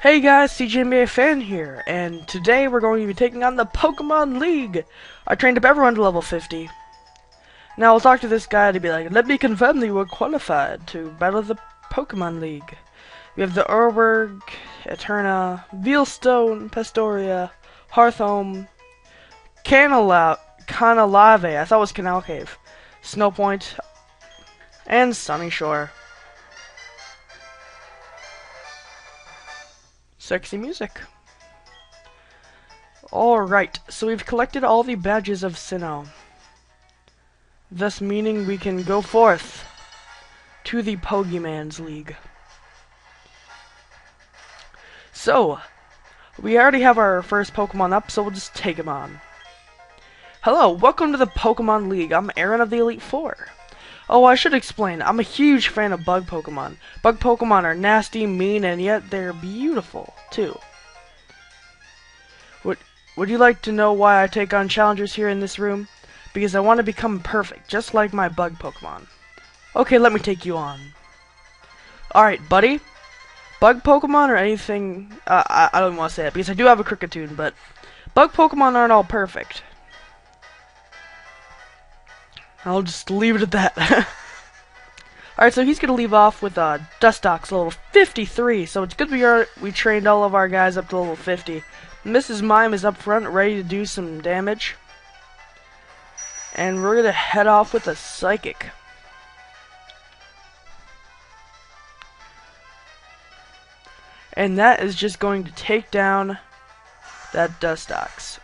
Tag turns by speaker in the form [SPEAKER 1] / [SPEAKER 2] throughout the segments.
[SPEAKER 1] Hey guys, CJMBA fan here, and today we're going to be taking on the Pokemon League. I trained up everyone to level 50. Now I'll talk to this guy to be like, let me confirm that you are qualified to battle the Pokemon League. We have the Urberg, Eterna, Veilstone, Pastoria, Hearthome, Canalave, I thought it was Canal Cave, Snowpoint, and Sunny Shore. Sexy music. Alright, so we've collected all the badges of Sinnoh. Thus meaning we can go forth to the Pokemon's League. So, we already have our first Pokemon up, so we'll just take him on. Hello, welcome to the Pokemon League. I'm Aaron of the Elite Four. Oh, I should explain, I'm a huge fan of bug Pokemon. Bug Pokemon are nasty, mean, and yet they're beautiful, too. Would you like to know why I take on challengers here in this room? Because I want to become perfect, just like my bug Pokemon. Okay, let me take you on. Alright, buddy. Bug Pokemon or anything... I don't want to say it, because I do have a Cricketune, but... Bug Pokemon aren't all perfect. I'll just leave it at that. Alright, so he's going to leave off with Dustox, level 53. So it's good we trained all of our guys up to level 50. Mrs. Mime is up front, ready to do some damage. And we're going to head off with a Psychic. And that is just going to take down that Dustox.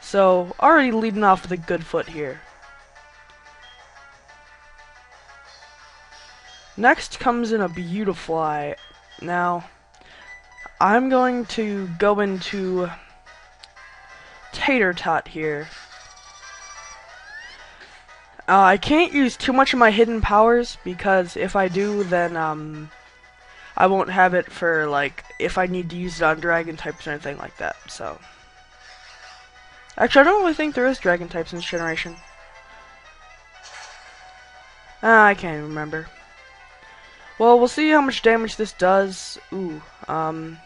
[SPEAKER 1] So, already leading off with a good foot here. Next comes in a Beautifly. Now, I'm going to go into Tater Tot here. I can't use too much of my hidden powers, because if I do, then I won't have it for, like, if I need to use it on Dragon types or anything like that, so. Actually, I don't really think there is Dragon types in this generation. I can't even remember. Well, we'll see how much damage this does. Ooh, I'm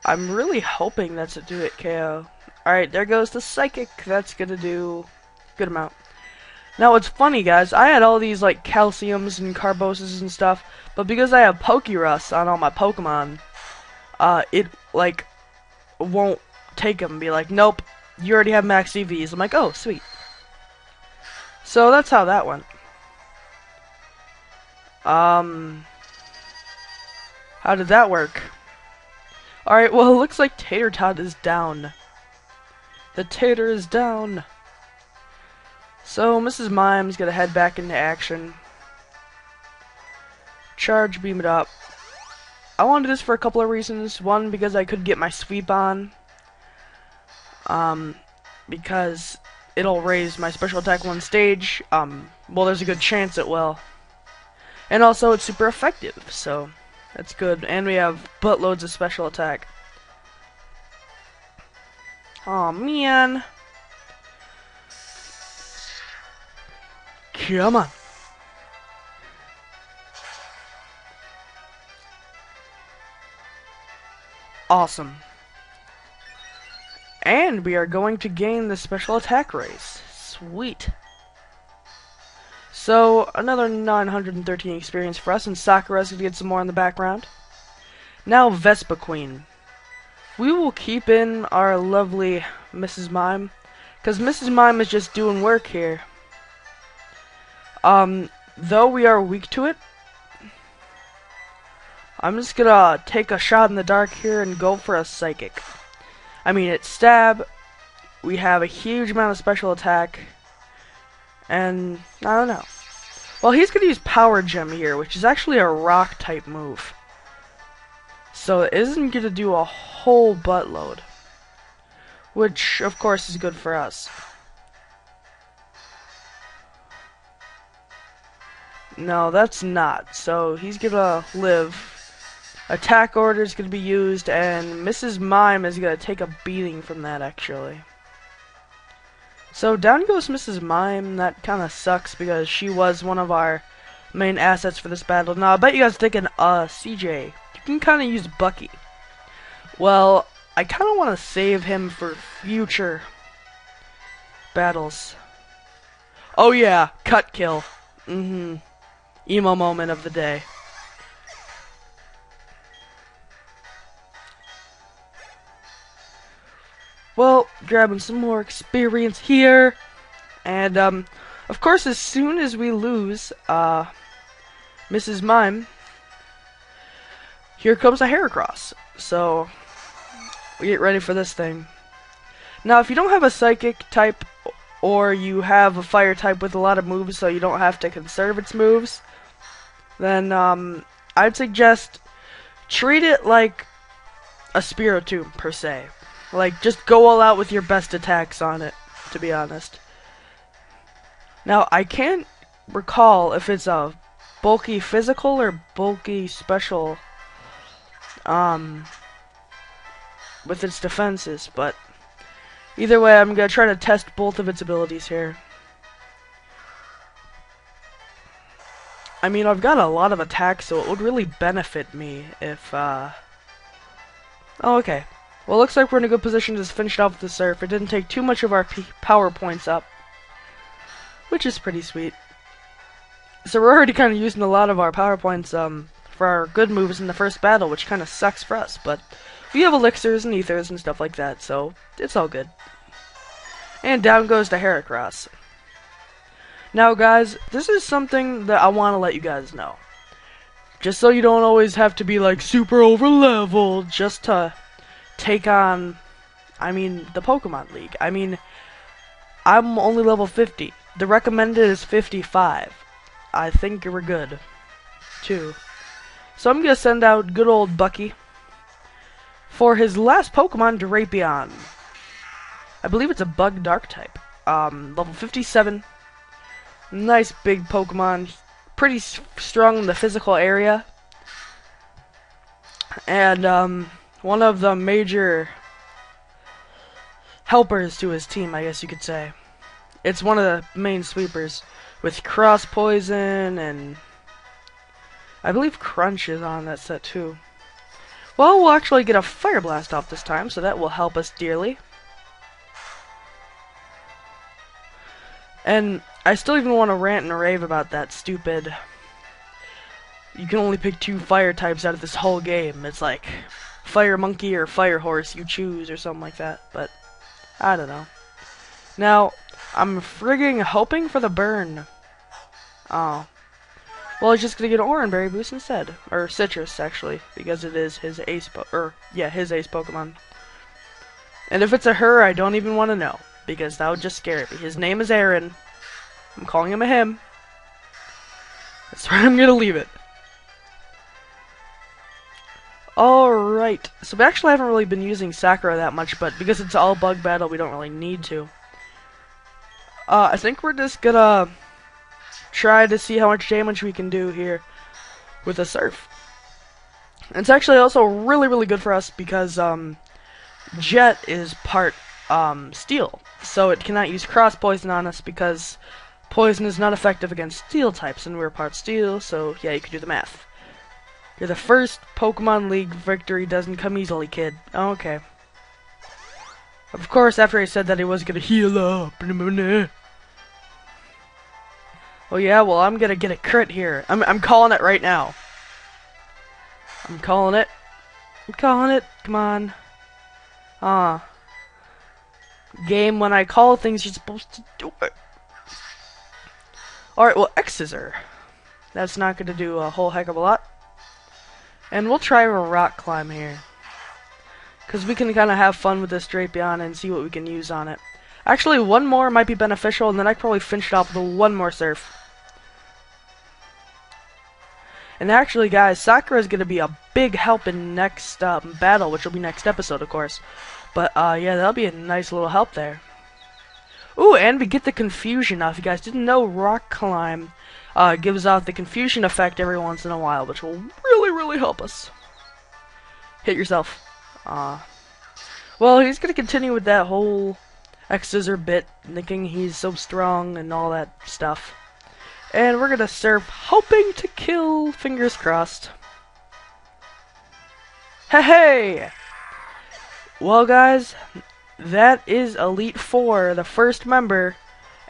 [SPEAKER 1] really hoping that's a do-it KO. Alright, there goes the Psychic. That's gonna do a good amount. Now, it's funny, guys. I had all these, like, Calciums and Carboses and stuff, but because I have Pokerus on all my Pokemon, it, like, won't take them. Be like, nope, you already have max EVs. I'm like, oh, sweet. So, that's how that went. How did that work? Alright, well, it looks like Tater Tot is down. The Tater is down. So, Mrs. Mime's gonna head back into action. Charge, beam it up. I wanted this for a couple of reasons. One, because I could get my sweep on. Because it'll raise my special attack one stage. Well, there's a good chance it will. And also, it's super effective, so that's good. And we have buttloads of special attack. Aw, man. Come on. Awesome. And we are going to gain the special attack raise. Sweet. So, another 913 experience for us, and Sakura's gonna get some more in the background. Now, Vespiqueen. We will keep in our lovely Mrs. Mime, because Mrs. Mime is just doing work here. Though we are weak to it, I'm just gonna take a shot in the dark here and go for a Psychic. I mean, it's Stab, we have a huge amount of special attack, and I don't know. Well, he's gonna use Power Gem here, which is actually a rock type move. So it isn't gonna do a whole buttload. Which, of course, is good for us. No, that's not. So he's gonna live. Attack order is gonna be used, and Mrs. Mime is gonna take a beating from that, actually. So down goes Mrs. Mime. That kind of sucks because she was one of our main assets for this battle. Now, I bet you guys are thinking, CJ, can kind of use Bucky. Well, I kind of want to save him for future battles. Oh yeah, cut kill. Emo moment of the day. Well, grabbing some more experience here. And, of course, as soon as we lose, Mrs. Mime, here comes a Heracross. So, we get ready for this thing. Now, if you don't have a Psychic type, or you have a Fire type with a lot of moves, so you don't have to conserve its moves, then, I'd suggest treat it like a Spiritomb, per se. Like, just go all out with your best attacks on it, to be honest. Now, I can't recall if it's a bulky physical or bulky special, with its defenses, but either way, I'm gonna try to test both of its abilities here. I mean, I've got a lot of attacks, so it would really benefit me if, Oh, okay. Well, looks like we're in a good position to just finish it off with the Surf. It didn't take too much of our power points up, which is pretty sweet. So we're already kind of using a lot of our power points for our good moves in the first battle, which kind of sucks for us, but we have elixirs and ethers and stuff like that, so it's all good. And down goes the Heracross. Now guys, this is something that I want to let you guys know. Just so you don't always have to be like super over leveled just to take on, I mean, the Pokemon League. I mean, I'm only level 50. The recommended is 55. I think we're good, too. So I'm gonna send out good old Bucky for his last Pokemon, Drapion. I believe it's a Bug Dark type. Level 57. Nice big Pokemon. Pretty strong in the physical area. And, one of the major helpers to his team, I guess you could say. It's one of the main sweepers, with Cross Poison, and I believe Crunch is on that set too. Well, we'll actually get a Fire Blast off this time, so that will help us dearly. And I still even want to rant and rave about that stupid, you can only pick 2 fire types out of this whole game. It's like Fire Monkey or Fire Horse, you choose, or something like that, but I don't know. Now, I'm frigging hoping for the burn. Oh. Well, he's just gonna get an Oran Berry boost instead. Or Citrus, actually, because it is his ace his ace Pokemon. And if it's a her, I don't even want to know, because that would just scare me. His name is Aaron. I'm calling him a him. That's where I'm gonna leave it. Alright, so we actually haven't really been using Sakura that much, but because it's all bug battle, we don't really need to. I think we're just gonna try to see how much damage we can do here with a Surf. And it's actually also really, really good for us because Jet is part Steel, so it cannot use Cross Poison on us because Poison is not effective against Steel types, and we're part Steel, so yeah, you can do the math. You're the first Pokemon League victory doesn't come easily, kid. Oh, okay. Of course, after I said that he was gonna heal up. Oh yeah, well I'm gonna get a crit here. I'm calling it right now. I'm calling it. I'm calling it. Come on. Game, when I call things, you're supposed to do it. Alright, well, X-Scissor. That's not gonna do a whole heck of a lot. And we'll try a Rock Climb here, because we can kind of have fun with this Drapion and see what we can use on it. Actually, one more might be beneficial, and then I can probably finish it off with one more Surf. And actually, guys, Sakura is going to be a big help in next battle, which will be next episode, of course. But, yeah, that'll be a nice little help there. Ooh, and we get the Confusion. Now, if you guys didn't know, Rock Climb gives out the Confusion effect every once in a while, which will really, really help us. Hit yourself. Well, he's going to continue with that whole X-Scissor bit, thinking he's so strong and all that stuff. And we're going to Surf, hoping to kill, fingers crossed. Hey! Well, guys, that is Elite Four, the first member,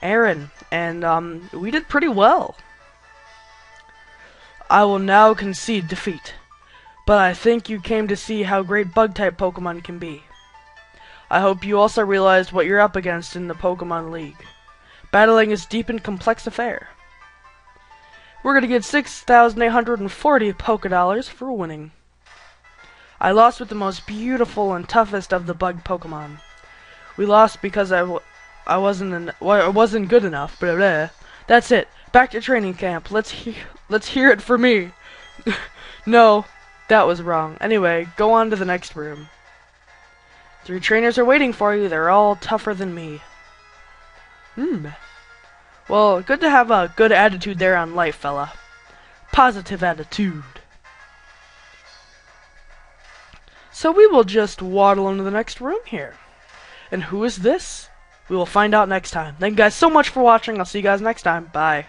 [SPEAKER 1] Aaron, and we did pretty well. I will now concede defeat, but I think you came to see how great Bug-type Pokemon can be. I hope you also realized what you're up against in the Pokemon League. Battling is deep and complex affair. We're gonna get 6,840 Pokédollars for winning. I lost with the most beautiful and toughest of the bug Pokemon. We lost because I wasn't good enough. Blah, blah. That's it. Back to training camp. Let's hear it for me. No, that was wrong. Anyway, go on to the next room. 3 trainers are waiting for you. They're all tougher than me. Well, good to have a good attitude there on life, fella. Positive attitude. So we will just waddle into the next room here. And who is this? We will find out next time. Thank you guys so much for watching. I'll see you guys next time. Bye.